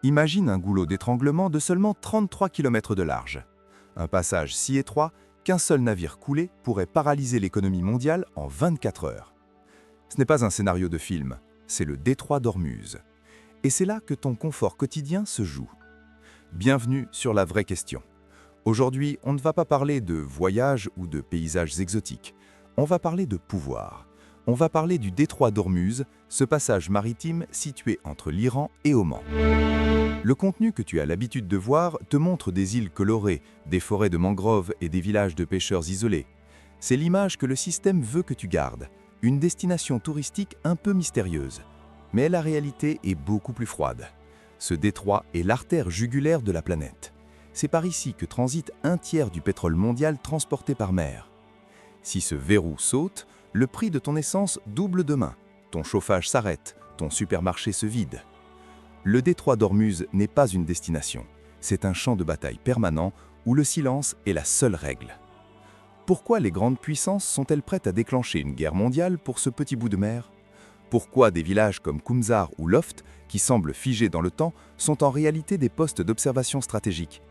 Imagine un goulot d'étranglement de seulement 33 km de large. Un passage si étroit qu'un seul navire coulé pourrait paralyser l'économie mondiale en 24 heures. Ce n'est pas un scénario de film, c'est le détroit d'Ormuz. Et c'est là que ton confort quotidien se joue. Bienvenue sur La Vraie Question. Aujourd'hui, on ne va pas parler de voyages ou de paysages exotiques. On va parler de pouvoir. On va parler du détroit d'Ormuz, ce passage maritime situé entre l'Iran et Oman. Le contenu que tu as l'habitude de voir te montre des îles colorées, des forêts de mangroves et des villages de pêcheurs isolés. C'est l'image que le système veut que tu gardes, une destination touristique un peu mystérieuse. Mais la réalité est beaucoup plus froide. Ce détroit est l'artère jugulaire de la planète. C'est par ici que transite un tiers du pétrole mondial transporté par mer. Si ce verrou saute, le prix de ton essence double demain. Ton chauffage s'arrête, ton supermarché se vide. Le détroit d'Ormuz n'est pas une destination. C'est un champ de bataille permanent où le silence est la seule règle. Pourquoi les grandes puissances sont-elles prêtes à déclencher une guerre mondiale pour ce petit bout de mer? Pourquoi des villages comme Kumzar ou Loft, qui semblent figés dans le temps, sont en réalité des postes d'observation stratégique?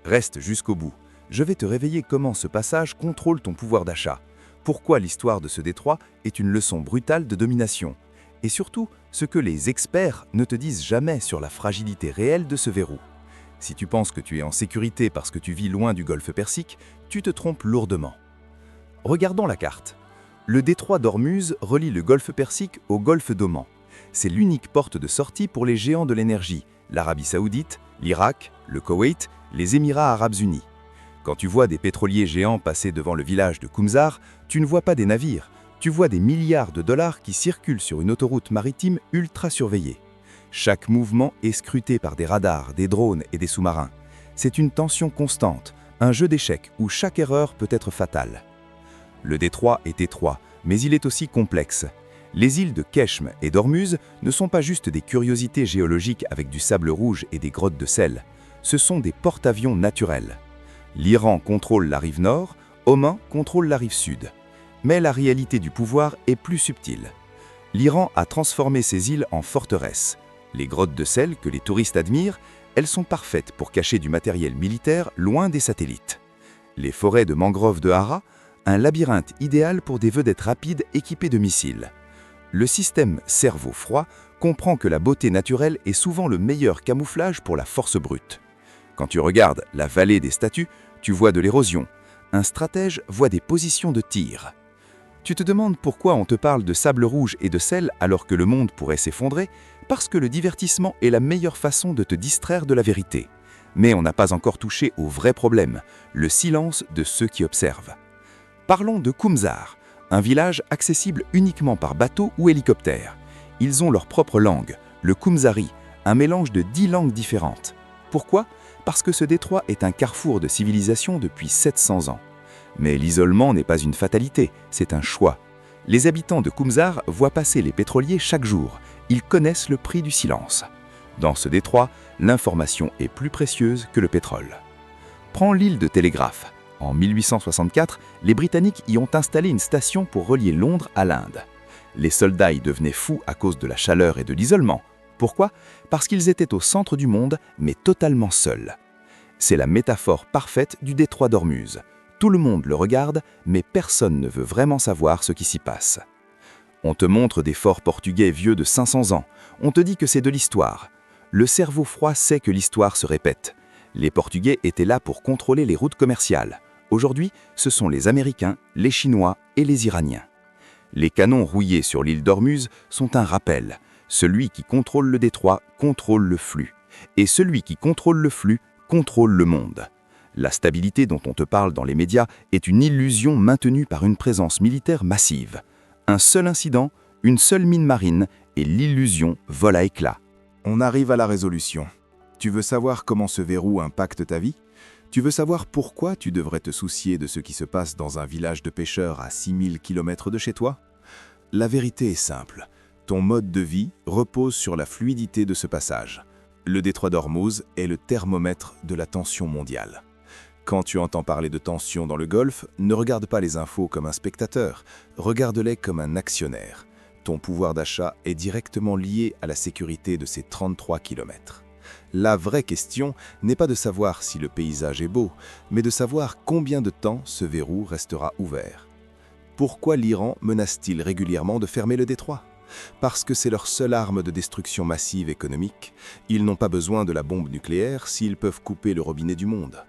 Reste jusqu'au bout. Je vais te réveiller comment ce passage contrôle ton pouvoir d'achat. Pourquoi l'histoire de ce détroit est une leçon brutale de domination. Et surtout, ce que les experts ne te disent jamais sur la fragilité réelle de ce verrou. Si tu penses que tu es en sécurité parce que tu vis loin du golfe Persique, tu te trompes lourdement. Regardons la carte. Le détroit d'Ormuz relie le golfe Persique au golfe d'Oman. C'est l'unique porte de sortie pour les géants de l'énergie, l'Arabie Saoudite, l'Irak, le Koweït, les Émirats Arabes Unis. Quand tu vois des pétroliers géants passer devant le village de Kumzar, tu ne vois pas des navires, tu vois des milliards de dollars qui circulent sur une autoroute maritime ultra surveillée. Chaque mouvement est scruté par des radars, des drones et des sous-marins. C'est une tension constante, un jeu d'échecs où chaque erreur peut être fatale. Le détroit est étroit, mais il est aussi complexe. Les îles de Keshm et d'Ormuz ne sont pas juste des curiosités géologiques avec du sable rouge et des grottes de sel. Ce sont des porte-avions naturels. L'Iran contrôle la rive nord, Oman contrôle la rive sud. Mais la réalité du pouvoir est plus subtile. L'Iran a transformé ces îles en forteresses. Les grottes de sel que les touristes admirent, elles sont parfaites pour cacher du matériel militaire loin des satellites. Les forêts de mangroves de Hara, un labyrinthe idéal pour des vedettes rapides équipées de missiles. Le système cerveau froid comprend que la beauté naturelle est souvent le meilleur camouflage pour la force brute. Quand tu regardes la vallée des statues, tu vois de l'érosion. Un stratège voit des positions de tir. Tu te demandes pourquoi on te parle de sable rouge et de sel alors que le monde pourrait s'effondrer? Parce que le divertissement est la meilleure façon de te distraire de la vérité. Mais on n'a pas encore touché au vrai problème, le silence de ceux qui observent. Parlons de Kumzar, un village accessible uniquement par bateau ou hélicoptère. Ils ont leur propre langue, le Kumzari, un mélange de 10 langues différentes. Pourquoi? Parce que ce détroit est un carrefour de civilisation depuis 700 ans. Mais l'isolement n'est pas une fatalité, c'est un choix. Les habitants de Kumzar voient passer les pétroliers chaque jour. Ils connaissent le prix du silence. Dans ce détroit, l'information est plus précieuse que le pétrole. Prends l'île de Télégraphe. En 1864, les Britanniques y ont installé une station pour relier Londres à l'Inde. Les soldats y devenaient fous à cause de la chaleur et de l'isolement. Pourquoi? Parce qu'ils étaient au centre du monde, mais totalement seuls. C'est la métaphore parfaite du détroit d'Ormuz. Tout le monde le regarde, mais personne ne veut vraiment savoir ce qui s'y passe. On te montre des forts portugais vieux de 500 ans. On te dit que c'est de l'histoire. Le cerveau froid sait que l'histoire se répète. Les Portugais étaient là pour contrôler les routes commerciales. Aujourd'hui, ce sont les Américains, les Chinois et les Iraniens. Les canons rouillés sur l'île d'Ormuz sont un rappel. Celui qui contrôle le détroit contrôle le flux. Et celui qui contrôle le flux contrôle le monde. La stabilité dont on te parle dans les médias est une illusion maintenue par une présence militaire massive. Un seul incident, une seule mine marine, et l'illusion vole à éclats. On arrive à la résolution. Tu veux savoir comment ce verrou impacte ta vie? Tu veux savoir pourquoi tu devrais te soucier de ce qui se passe dans un village de pêcheurs à 6000 km de chez toi? La vérité est simple. Ton mode de vie repose sur la fluidité de ce passage. Le détroit d'Ormuz est le thermomètre de la tension mondiale. Quand tu entends parler de tension dans le Golfe, ne regarde pas les infos comme un spectateur, regarde-les comme un actionnaire. Ton pouvoir d'achat est directement lié à la sécurité de ces 33 km. La vraie question n'est pas de savoir si le paysage est beau, mais de savoir combien de temps ce verrou restera ouvert. Pourquoi l'Iran menace-t-il régulièrement de fermer le détroit? Parce que c'est leur seule arme de destruction massive économique. Ils n'ont pas besoin de la bombe nucléaire s'ils peuvent couper le robinet du monde.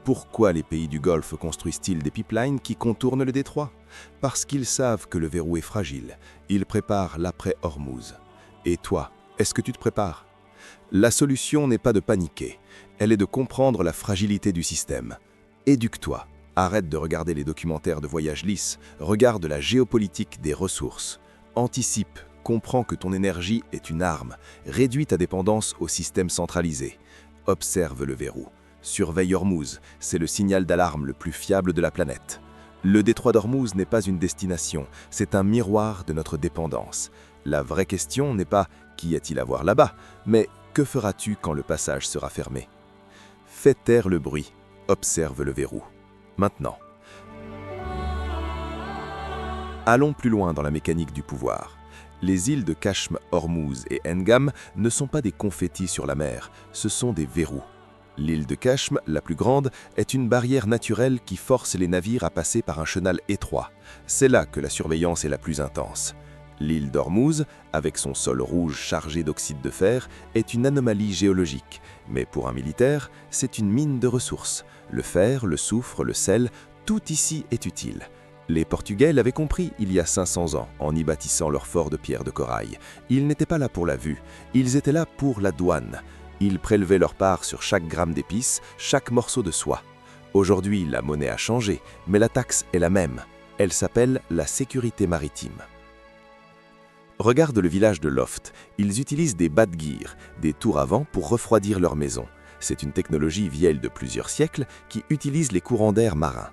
Pourquoi les pays du Golfe construisent-ils des pipelines qui contournent le détroit? Parce qu'ils savent que le verrou est fragile. Ils préparent l'après-Hormuz. Et toi, est-ce que tu te prépares? La solution n'est pas de paniquer. Elle est de comprendre la fragilité du système. Éduque-toi. Arrête de regarder les documentaires de voyage lisses. Regarde la géopolitique des ressources. Anticipe. Comprends que ton énergie est une arme. Réduis ta dépendance au système centralisé. Observe le verrou. Surveille Hormuz, c'est le signal d'alarme le plus fiable de la planète. Le détroit d'Hormuz n'est pas une destination, c'est un miroir de notre dépendance. La vraie question n'est pas « qu'y a-t-il à voir là-bas ?», mais « que feras-tu quand le passage sera fermé ?» Fais taire le bruit, observe le verrou. Maintenant. Allons plus loin dans la mécanique du pouvoir. Les îles de Kashm, Hormuz et Engam ne sont pas des confettis sur la mer, ce sont des verrous. L'île de Kashm, la plus grande, est une barrière naturelle qui force les navires à passer par un chenal étroit. C'est là que la surveillance est la plus intense. L'île d'Hormuz, avec son sol rouge chargé d'oxyde de fer, est une anomalie géologique. Mais pour un militaire, c'est une mine de ressources. Le fer, le soufre, le sel, tout ici est utile. Les Portugais l'avaient compris il y a 500 ans en y bâtissant leur fort de pierre de corail. Ils n'étaient pas là pour la vue, ils étaient là pour la douane. Ils prélevaient leur part sur chaque gramme d'épices, chaque morceau de soie. Aujourd'hui, la monnaie a changé, mais la taxe est la même. Elle s'appelle la sécurité maritime. Regarde le village de Loft. Ils utilisent des badgir, des tours à vent pour refroidir leur maison. C'est une technologie vieille de plusieurs siècles qui utilise les courants d'air marins.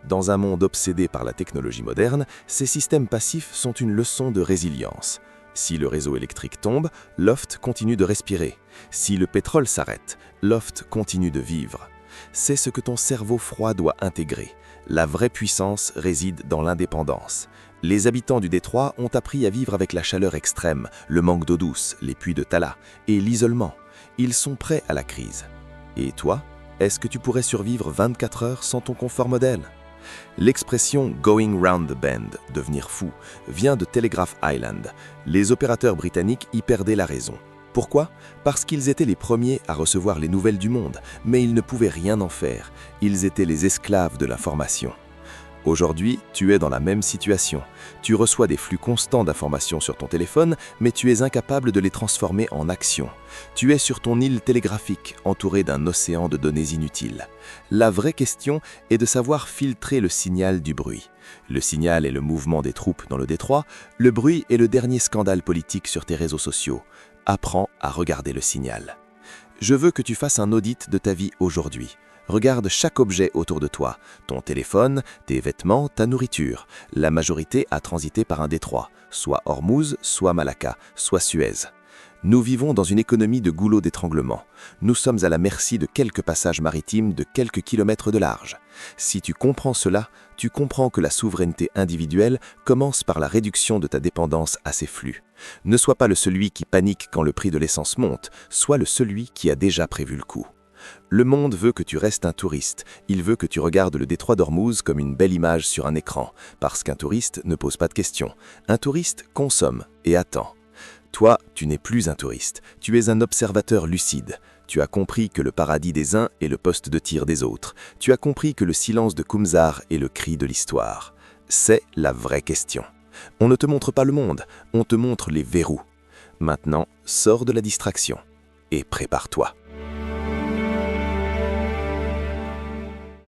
Dans un monde obsédé par la technologie moderne, ces systèmes passifs sont une leçon de résilience. Si le réseau électrique tombe, Loft continue de respirer. Si le pétrole s'arrête, Loft continue de vivre. C'est ce que ton cerveau froid doit intégrer. La vraie puissance réside dans l'indépendance. Les habitants du détroit ont appris à vivre avec la chaleur extrême, le manque d'eau douce, les puits de Tala et l'isolement. Ils sont prêts à la crise. Et toi, est-ce que tu pourrais survivre 24 heures sans ton confort modèle? L'expression « going round the bend », devenir fou, vient de Telegraph Island. Les opérateurs britanniques y perdaient la raison. Pourquoi? Parce qu'ils étaient les premiers à recevoir les nouvelles du monde, mais ils ne pouvaient rien en faire. Ils étaient les esclaves de l'information. Aujourd'hui, tu es dans la même situation. Tu reçois des flux constants d'informations sur ton téléphone, mais tu es incapable de les transformer en action. Tu es sur ton île télégraphique, entouré d'un océan de données inutiles. La vraie question est de savoir filtrer le signal du bruit. Le signal est le mouvement des troupes dans le détroit, le bruit est le dernier scandale politique sur tes réseaux sociaux. Apprends à regarder le signal. Je veux que tu fasses un audit de ta vie aujourd'hui. Regarde chaque objet autour de toi, ton téléphone, tes vêtements, ta nourriture. La majorité a transité par un détroit, soit Hormuz, soit Malacca, soit Suez. Nous vivons dans une économie de goulot d'étranglement. Nous sommes à la merci de quelques passages maritimes de quelques kilomètres de large. Si tu comprends cela, tu comprends que la souveraineté individuelle commence par la réduction de ta dépendance à ces flux. Ne sois pas le celui qui panique quand le prix de l'essence monte, sois le celui qui a déjà prévu le coup. Le monde veut que tu restes un touriste. Il veut que tu regardes le détroit d'Hormuz comme une belle image sur un écran, parce qu'un touriste ne pose pas de questions. Un touriste consomme et attend. Toi, tu n'es plus un touriste, tu es un observateur lucide. Tu as compris que le paradis des uns est le poste de tir des autres. Tu as compris que le silence de Kumzar est le cri de l'histoire. C'est la vraie question. On ne te montre pas le monde, on te montre les verrous. Maintenant, sors de la distraction et prépare-toi.